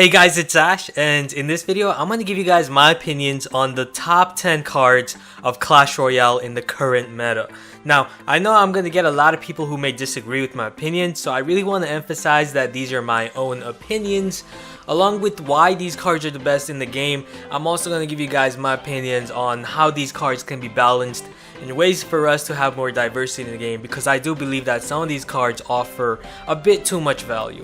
Hey guys, it's Ash, and in this video, I'm going to give you guys my opinions on the top 10 cards of Clash Royale in the current meta. Now, I know I'm going to get a lot of people who may disagree with my opinion, so I really want to emphasize that these are my own opinions. Along with why these cards are the best in the game, I'm also going to give you guys my opinions on how these cards can be balanced in ways for us to have more diversity in the game, because I do believe that some of these cards offer a bit too much value.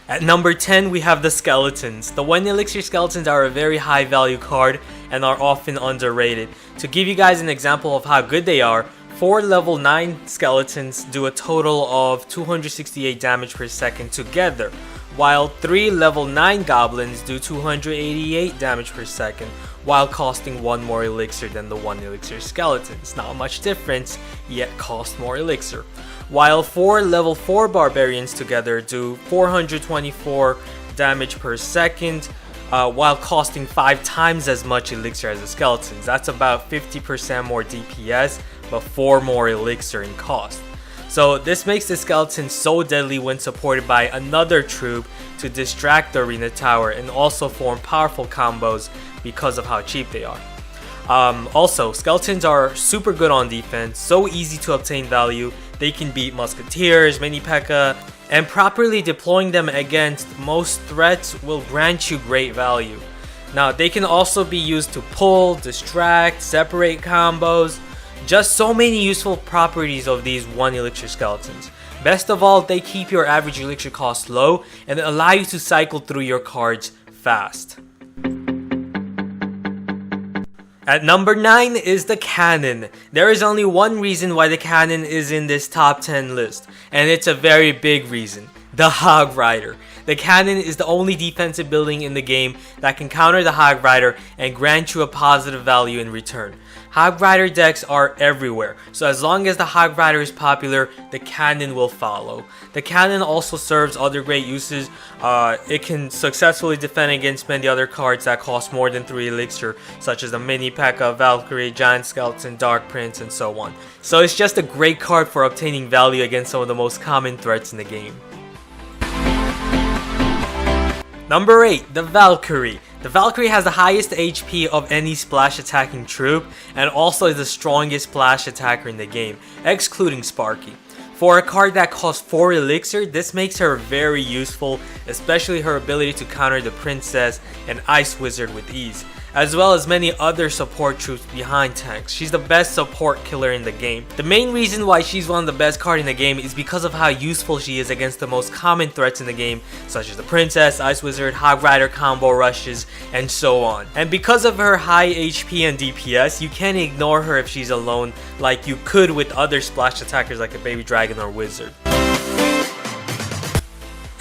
At number 10, we have the Skeletons. The 1 Elixir Skeletons are a very high value card and are often underrated. To give you guys an example of how good they are, 4 level 9 Skeletons do a total of 268 damage per second together, while 3 level 9 Goblins do 288 damage per second, while costing 1 more Elixir than the 1 Elixir Skeletons. Not much difference, yet cost more Elixir. While 4 level 4 Barbarians together do 424 damage per second, while costing 5 times as much Elixir as the Skeletons. That's about 50% more DPS, but 4 more Elixir in cost. So this makes the Skeletons so deadly when supported by another troop to distract the arena tower and also form powerful combos because of how cheap they are. Also, Skeletons are super good on defense, so easy to obtain value. They can beat Musketeers, Mini P.E.K.K.A, and properly deploying them against most threats will grant you great value. Now, they can also be used to pull, distract, separate combos. Just so many useful properties of these 1 Elixir Skeletons. Best of all, they keep your average Elixir cost low and allow you to cycle through your cards fast. At number 9 is the Cannon. There is only one reason why the Cannon is in this top 10 list, and it's a very big reason. The Hog Rider. The Cannon is the only defensive building in the game that can counter the Hog Rider and grant you a positive value in return. Hog Rider decks are everywhere, so as long as the Hog Rider is popular, the Cannon will follow. The Cannon also serves other great uses. It can successfully defend against many other cards that cost more than 3 Elixir, such as the Mini P.E.K.K.A, Valkyrie, Giant Skeleton, Dark Prince, and so on. So it's just a great card for obtaining value against some of the most common threats in the game. Number 8, the Valkyrie. The Valkyrie has the highest HP of any splash attacking troop and also is the strongest splash attacker in the game, excluding Sparky. For a card that costs 4 Elixir, this makes her very useful, especially her ability to counter the Princess and Ice Wizard with ease, as well as many other support troops behind tanks. She's the best support killer in the game. The main reason why she's one of the best cards in the game is because of how useful she is against the most common threats in the game, such as the Princess, Ice Wizard, Hog Rider combo rushes, and so on. And because of her high HP and DPS, you can't ignore her if she's alone like you could with other splash attackers like a Baby Dragon or Wizard.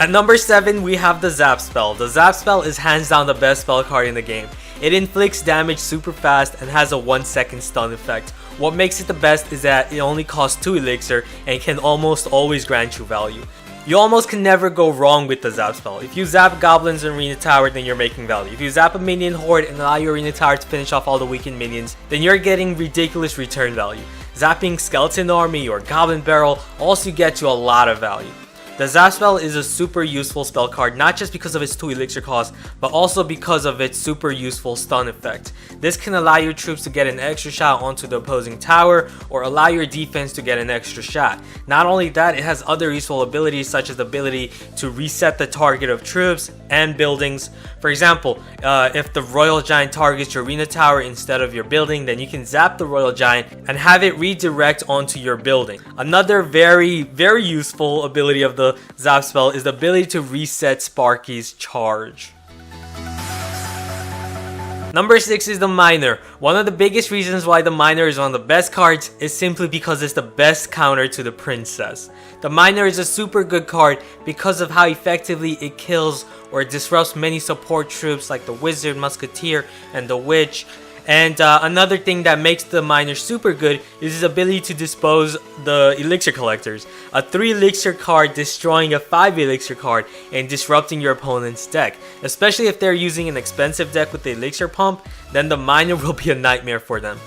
At number 7, we have the Zap Spell. The Zap Spell is hands down the best spell card in the game. It inflicts damage super fast and has a 1-second stun effect. What makes it the best is that it only costs 2 Elixir and can almost always grant you value. You almost can never go wrong with the Zap Spell. If you zap Goblins in Arena Tower, then you're making value. If you zap a minion horde and allow your Arena Tower to finish off all the weakened minions, then you're getting ridiculous return value. Zapping Skeleton Army or Goblin Barrel also gets you a lot of value. The Zap Spell is a super useful spell card, not just because of its 2 Elixir cost, but also because of its super useful stun effect. This can allow your troops to get an extra shot onto the opposing tower, or allow your defense to get an extra shot. Not only that, it has other useful abilities such as the ability to reset the target of troops and buildings. For example, if the Royal Giant targets your Arena Tower instead of your building, then you can zap the Royal Giant and have it redirect onto your building. Another very useful ability of the Zap Spell is the ability to reset Sparky's charge. Number 6 is the Miner. One of the biggest reasons why the Miner is one of the best cards is simply because it's the best counter to the Princess. The Miner is a super good card because of how effectively it kills or disrupts many support troops like the Wizard, Musketeer, and the Witch. And another thing that makes the Miner super good is his ability to dispose the Elixir Collectors. A 3 Elixir card destroying a 5 Elixir card and disrupting your opponent's deck. Especially if they're using an expensive deck with the Elixir Pump, then the Miner will be a nightmare for them.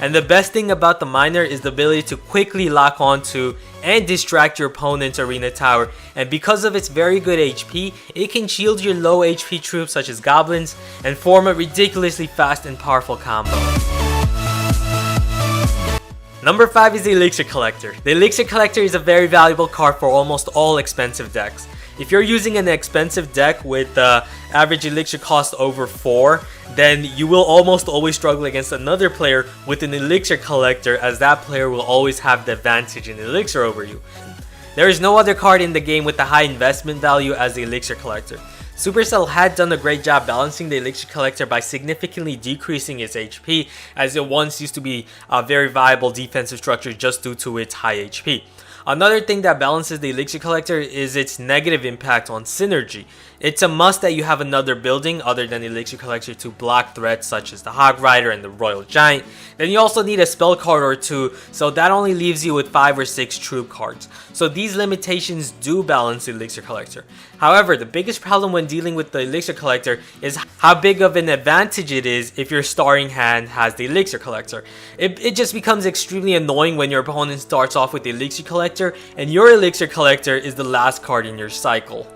And the best thing about the miner is the ability to quickly lock onto and distract your opponent's arena tower, and because of its very good HP, it can shield your low HP troops such as goblins and form a ridiculously fast and powerful combo. Number 5 is the Elixir Collector. The Elixir Collector is a very valuable card for almost all expensive decks. If you're using an expensive deck with average elixir cost over 4, then you will almost always struggle against another player with an Elixir Collector, as that player will always have the advantage in elixir over you. There is no other card in the game with a high investment value as the Elixir Collector. Supercell had done a great job balancing the Elixir Collector by significantly decreasing its HP, as it once used to be a very viable defensive structure just due to its high HP. Another thing that balances the Elixir Collector is its negative impact on synergy. It's a must that you have another building other than the Elixir Collector to block threats such as the Hog Rider and the Royal Giant. Then you also need a spell card or 2, so that only leaves you with 5 or 6 troop cards. So these limitations do balance the Elixir Collector. However, the biggest problem when dealing with the Elixir Collector is how big of an advantage it is if your starting hand has the Elixir Collector. It just becomes extremely annoying when your opponent starts off with the Elixir Collector and your Elixir Collector is the last card in your cycle.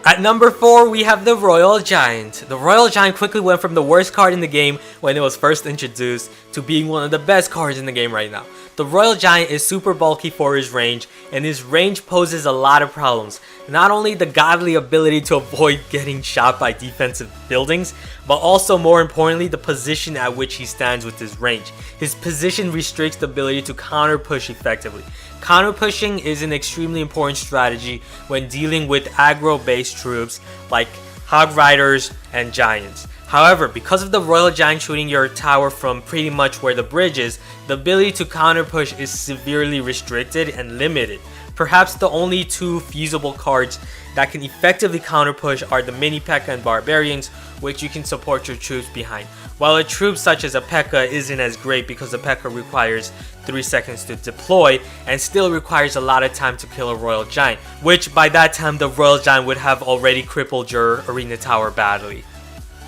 At number 4, we have the Royal Giant. The Royal Giant quickly went from the worst card in the game when it was first introduced to being one of the best cards in the game right now. The Royal Giant is super bulky for his range, and his range poses a lot of problems. Not only the godly ability to avoid getting shot by defensive buildings, but also more importantly the position at which he stands with his range. His position restricts the ability to counter push effectively. Counter pushing is an extremely important strategy when dealing with aggro based troops like Hog Riders and Giants. However, because of the Royal Giant shooting your tower from pretty much where the bridge is, the ability to counter push is severely restricted and limited. Perhaps the only 2 feasible cards that can effectively counter push are the Mini P.E.K.K.A. and Barbarians, which you can support your troops behind. While a troop such as a P.E.K.K.A. isn't as great because a P.E.K.K.A. requires 3 seconds to deploy and still requires a lot of time to kill a Royal Giant, which by that time the Royal Giant would have already crippled your arena tower badly.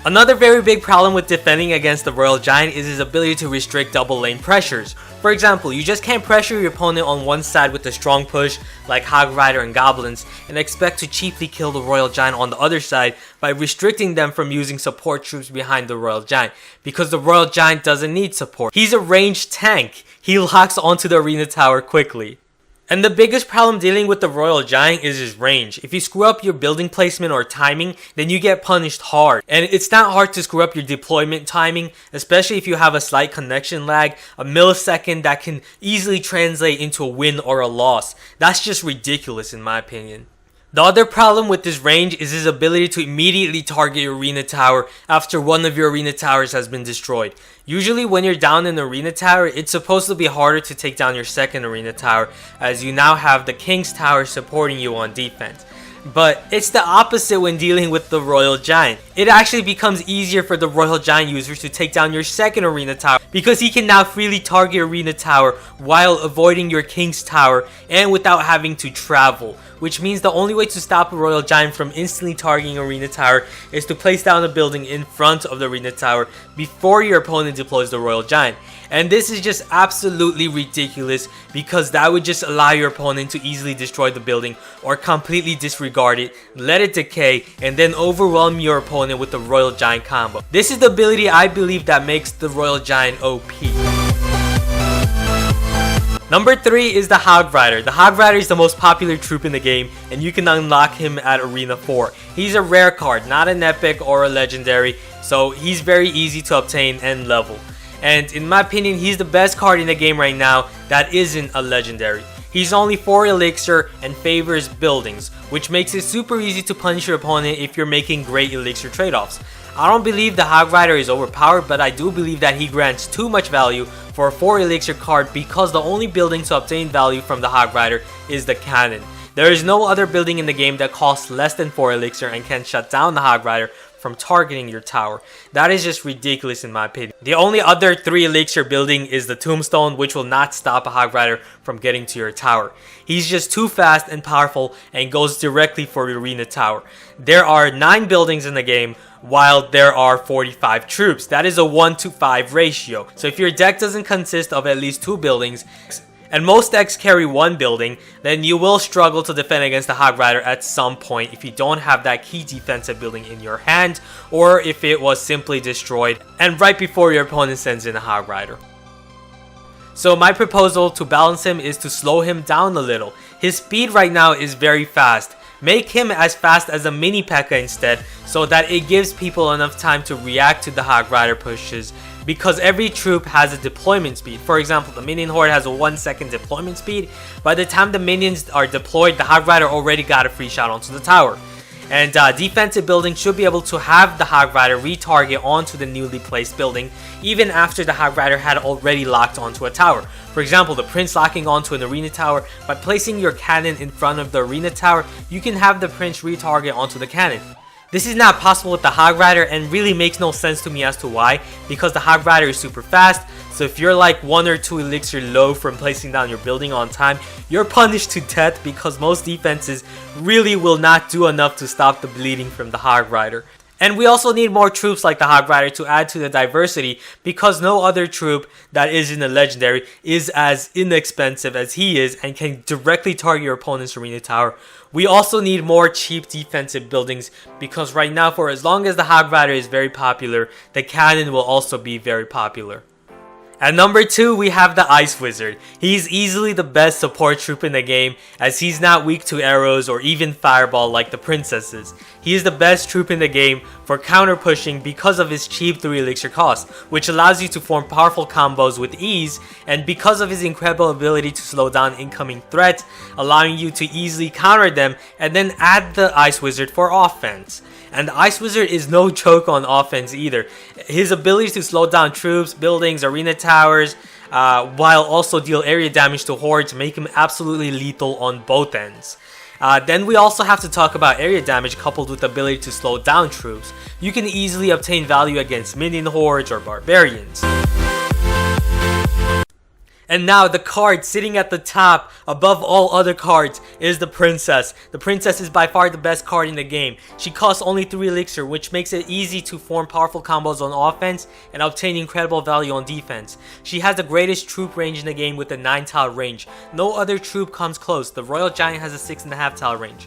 Another very big problem with defending against the Royal Giant is his ability to restrict double lane pressures. For example, you just can't pressure your opponent on one side with a strong push like Hog Rider and Goblins and expect to cheaply kill the Royal Giant on the other side by restricting them from using support troops behind the Royal Giant, because the Royal Giant doesn't need support. He's a ranged tank. He locks onto the arena tower quickly. And the biggest problem dealing with the Royal Giant is his range. If you screw up your building placement or timing, then you get punished hard. And it's not hard to screw up your deployment timing, especially if you have a slight connection lag, a millisecond that can easily translate into a win or a loss. That's just ridiculous in my opinion. The other problem with this range is his ability to immediately target your arena tower after one of your arena towers has been destroyed. Usually when you're down an arena tower, it's supposed to be harder to take down your second arena tower, as you now have the King's Tower supporting you on defense. But it's the opposite when dealing with the Royal Giant. It actually becomes easier for the Royal Giant user to take down your second arena tower, because he can now freely target arena tower while avoiding your King's Tower and without having to travel. Which means the only way to stop a Royal Giant from instantly targeting arena tower is to place down a building in front of the arena tower before your opponent deploys the Royal Giant. And this is just absolutely ridiculous, because that would just allow your opponent to easily destroy the building or completely disregard it, let it decay, and then overwhelm your opponent with the Royal Giant combo. This is the ability I believe that makes the Royal Giant OP. Number 3 is the Hog Rider. The Hog Rider is the most popular troop in the game, and you can unlock him at Arena 4. He's a rare card, not an epic or a legendary, so he's very easy to obtain and level. And in my opinion, he's the best card in the game right now that isn't a legendary. He's only 4 elixir and favors buildings, which makes it super easy to punish your opponent if you're making great elixir trade-offs. I don't believe the Hog Rider is overpowered, but I do believe that he grants too much value for a 4 elixir card, because the only building to obtain value from the Hog Rider is the cannon. There is no other building in the game that costs less than 4 elixir and can shut down the Hog Rider from targeting your tower. That is just ridiculous in my opinion. The only other 3 elixir building is the Tombstone, which will not stop a Hog Rider from getting to your tower. He's just too fast and powerful and goes directly for the arena tower. There are 9 buildings in the game, while there are 45 troops. That is a 1-to-5 ratio. So if your deck doesn't consist of at least 2 buildings, and most decks carry 1 building, then you will struggle to defend against the Hog Rider at some point if you don't have that key defensive building in your hand, or if it was simply destroyed and right before your opponent sends in a Hog Rider. So my proposal to balance him is to slow him down a little. His speed right now is very fast. Make him as fast as a mini P.E.K.K.A instead, so that it gives people enough time to react to the Hog Rider pushes, because every troop has a deployment speed. For example, the minion horde has a 1-second deployment speed. By the time the minions are deployed, the Hog Rider already got a free shot onto the tower. And defensive buildings should be able to have the Hog Rider retarget onto the newly placed building, even after the Hog Rider had already locked onto a tower. For example, the Prince locking onto an arena tower. By placing your cannon in front of the arena tower, you can have the Prince retarget onto the cannon. This is not possible with the Hog Rider and really makes no sense to me as to why, because the Hog Rider is super fast. So if you're like 1 or 2 elixir low from placing down your building on time, you're punished to death, because most defenses really will not do enough to stop the bleeding from the Hog Rider. And we also need more troops like the Hog Rider to add to the diversity, because no other troop that is in the legendary is as inexpensive as he is and can directly target your opponent's arena tower. We also need more cheap defensive buildings, because right now, for as long as the Hog Rider is very popular, the cannon will also be very popular. At number 2, we have the Ice Wizard. He's easily the best support troop in the game, as he's not weak to arrows or even fireball like the princesses. He is the best troop in the game for counter pushing because of his cheap 3 elixir cost, which allows you to form powerful combos with ease, and because of his incredible ability to slow down incoming threats, allowing you to easily counter them and then add the Ice Wizard for offense. And the Ice Wizard is no joke on offense either. His ability to slow down troops, buildings, arena towers, while also deal area damage to hordes, make him absolutely lethal on both ends. Then we also have to talk about area damage coupled with the ability to slow down troops. You can easily obtain value against minion hordes or barbarians. And now the card sitting at the top above all other cards is the Princess. The Princess is by far the best card in the game. She costs only 3 elixir, which makes it easy to form powerful combos on offense and obtain incredible value on defense. She has the greatest troop range in the game with a 9-tile range. No other troop comes close. The Royal Giant has a 6.5-tile range.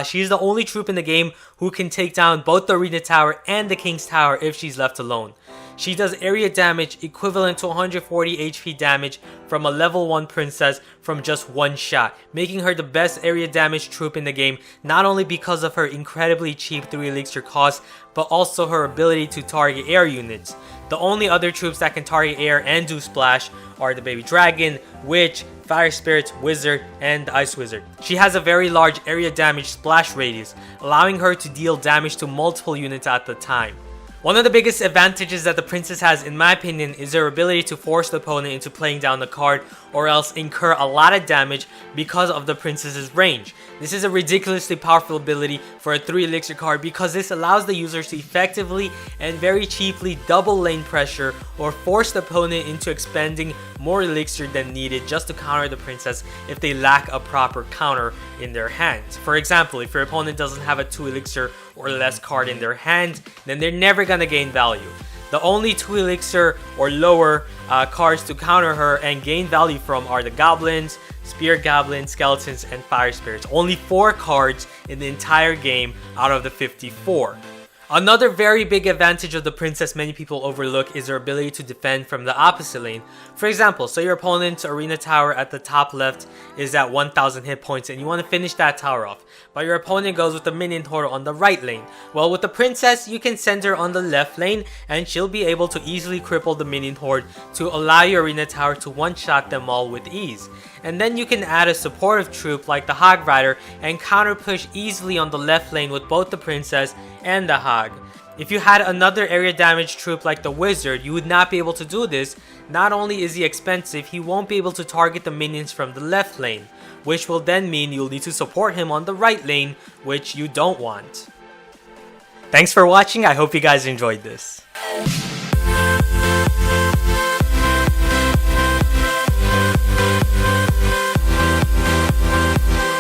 She is the only troop in the game who can take down both the arena tower and the King's Tower if she's left alone. She does area damage equivalent to 140 HP damage from a level 1 princess from just 1 shot, making her the best area damage troop in the game, not only because of her incredibly cheap 3 elixir cost, but also her ability to target air units. The only other troops that can target air and do splash are the Baby Dragon, Witch, Fire Spirit, Wizard, and the Ice Wizard. She has a very large area damage splash radius, allowing her to deal damage to multiple units at the time. One of the biggest advantages that the Princess has, in my opinion, is her ability to force the opponent into playing down the card or else incur a lot of damage because of the Princess's range. This is a ridiculously powerful ability for a 3 elixir card because this allows the users to effectively and very cheaply double lane pressure or force the opponent into expending more elixir than needed just to counter the Princess if they lack a proper counter in their hands. For example, if your opponent doesn't have a 2 elixir or less card in their hand, then they're never gonna gain value. The only 2 elixir or lower cards to counter her and gain value from are the Goblins, Spirit Goblins, Skeletons, and Fire Spirits. Only 4 cards in the entire game out of the 54. Another very big advantage of the Princess many people overlook is her ability to defend from the opposite lane. For example, so your opponent's arena tower at the top left is at 1000 hit points and you want to finish that tower off, but your opponent goes with the minion horde on the right lane. Well, with the Princess, you can send her on the left lane and she'll be able to easily cripple the minion horde to allow your arena tower to one-shot them all with ease. And then you can add a supportive troop like the Hog Rider and counter push easily on the left lane with both the Princess and the Hog. If you had another area damage troop like the Wizard, you would not be able to do this. Not only is he expensive, he won't be able to target the minions from the left lane, which will then mean you'll need to support him on the right lane, which you don't want. Thanks for watching, I hope you guys enjoyed this.